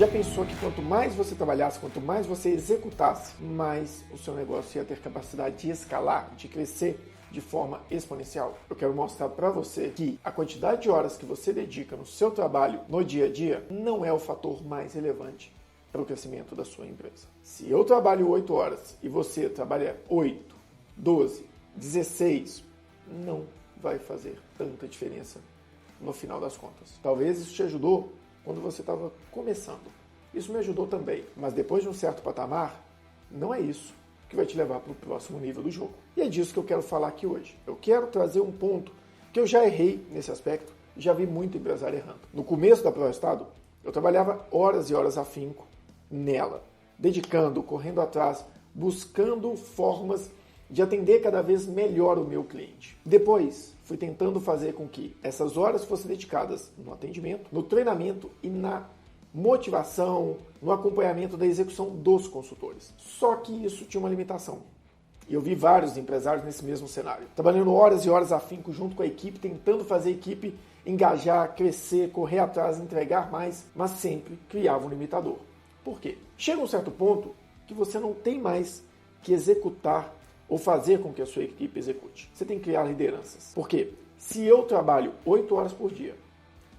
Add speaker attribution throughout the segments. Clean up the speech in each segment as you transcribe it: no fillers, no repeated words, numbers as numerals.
Speaker 1: Já pensou que quanto mais você trabalhasse, quanto mais você executasse, mais o seu negócio ia ter capacidade de escalar, de crescer de forma exponencial? Eu quero mostrar para você que a quantidade de horas que você dedica no seu trabalho, no dia a dia, não é o fator mais relevante para o crescimento da sua empresa. Se eu trabalho 8 horas e você trabalha 8, 12, 16, não vai fazer tanta diferença no final das contas. Talvez isso te ajudou quando você estava começando. Isso me ajudou também, mas depois de um certo patamar, não é isso que vai te levar para o próximo nível do jogo. E é disso que eu quero falar aqui hoje. Eu quero trazer um ponto que eu já errei nesse aspecto, já vi muito empresário errando. No começo da ProEstado, eu trabalhava horas e horas afinco nela, dedicando, correndo atrás, buscando formas de atender cada vez melhor o meu cliente. Depois, fui tentando fazer com que essas horas fossem dedicadas no atendimento, no treinamento e na motivação, no acompanhamento da execução dos consultores. Só que isso tinha uma limitação. E eu vi vários empresários nesse mesmo cenário, trabalhando horas e horas afinco junto com a equipe, tentando fazer a equipe engajar, crescer, correr atrás, entregar mais, mas sempre criava um limitador. Por quê? Chega um certo ponto que você não tem mais que executar ou fazer com que a sua equipe execute. Você tem que criar lideranças. Por quê? Se eu trabalho 8 horas por dia,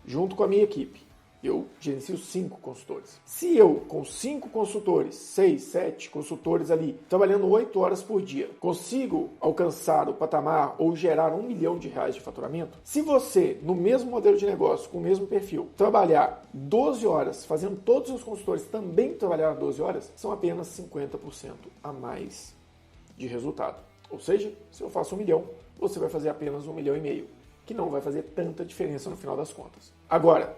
Speaker 1: junto com a minha equipe, eu gerencio 5 consultores. Se eu, com 5 consultores, 6, 7 consultores ali, trabalhando 8 horas por dia, consigo alcançar o patamar ou gerar R$1 milhão de faturamento, se você, no mesmo modelo de negócio, com o mesmo perfil, trabalhar 12 horas, fazendo todos os consultores também trabalhar 12 horas, são apenas 50% a mais de resultado. Ou seja, se eu faço 1 milhão, você vai fazer apenas 1,5 milhão, que não vai fazer tanta diferença no final das contas. Agora,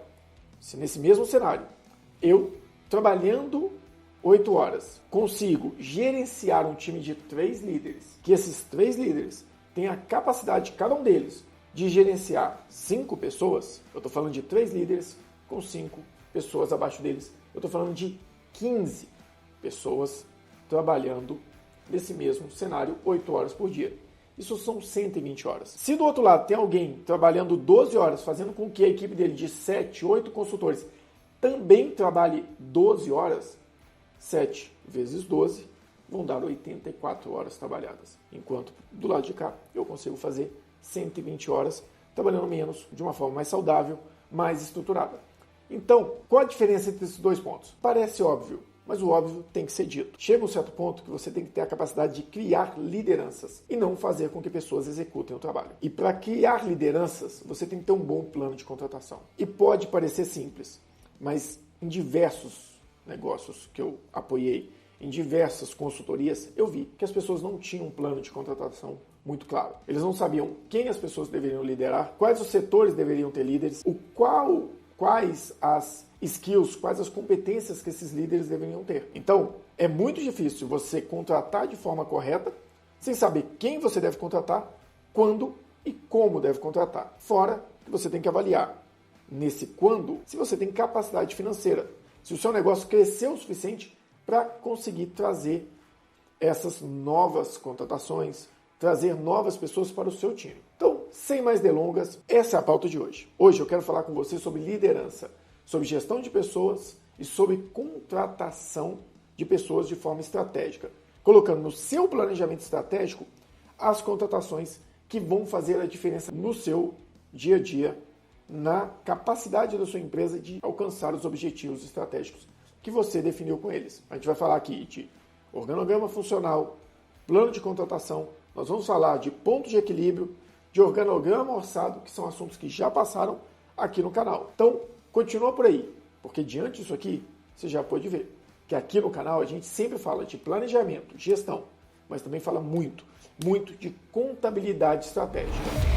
Speaker 1: se nesse mesmo cenário, eu, trabalhando 8 horas, consigo gerenciar um time de 3 líderes, que esses 3 líderes têm a capacidade, cada um deles, de gerenciar 5 pessoas, eu estou falando de 3 líderes com 5 pessoas abaixo deles, eu estou falando de 15 pessoas trabalhando nesse mesmo cenário 8 horas por dia. Isso são 120 horas. Se do outro lado tem alguém trabalhando 12 horas, fazendo com que a equipe dele de 7, 8 consultores também trabalhe 12 horas, 7 vezes 12 vão dar 84 horas trabalhadas. Enquanto do lado de cá eu consigo fazer 120 horas trabalhando menos, de uma forma mais saudável, mais estruturada. Então, qual a diferença entre esses dois pontos? Parece óbvio, mas o óbvio tem que ser dito. Chega um certo ponto que você tem que ter a capacidade de criar lideranças e não fazer com que pessoas executem o trabalho. E para criar lideranças, você tem que ter um bom plano de contratação. E pode parecer simples, mas em diversos negócios que eu apoiei, em diversas consultorias, eu vi que as pessoas não tinham um plano de contratação muito claro. Eles não sabiam quem as pessoas deveriam liderar, quais os setores deveriam ter líderes, quais as skills, quais as competências que esses líderes deveriam ter. Então, é muito difícil você contratar de forma correta, sem saber quem você deve contratar, quando e como deve contratar. Fora que você tem que avaliar, nesse quando, se você tem capacidade financeira, se o seu negócio cresceu o suficiente para conseguir trazer essas novas contratações, trazer novas pessoas para o seu time. Então, sem mais delongas, essa é a pauta de hoje. Hoje eu quero falar com você sobre liderança, sobre gestão de pessoas e sobre contratação de pessoas de forma estratégica, colocando no seu planejamento estratégico as contratações que vão fazer a diferença no seu dia a dia, na capacidade da sua empresa de alcançar os objetivos estratégicos que você definiu com eles. A gente vai falar aqui de organograma funcional, plano de contratação, nós vamos falar de pontos de equilíbrio, de organograma orçado, que são assuntos que já passaram aqui no canal. Então, continua por aí, porque diante disso aqui, você já pode ver que aqui no canal a gente sempre fala de planejamento, gestão, mas também fala muito de contabilidade estratégica.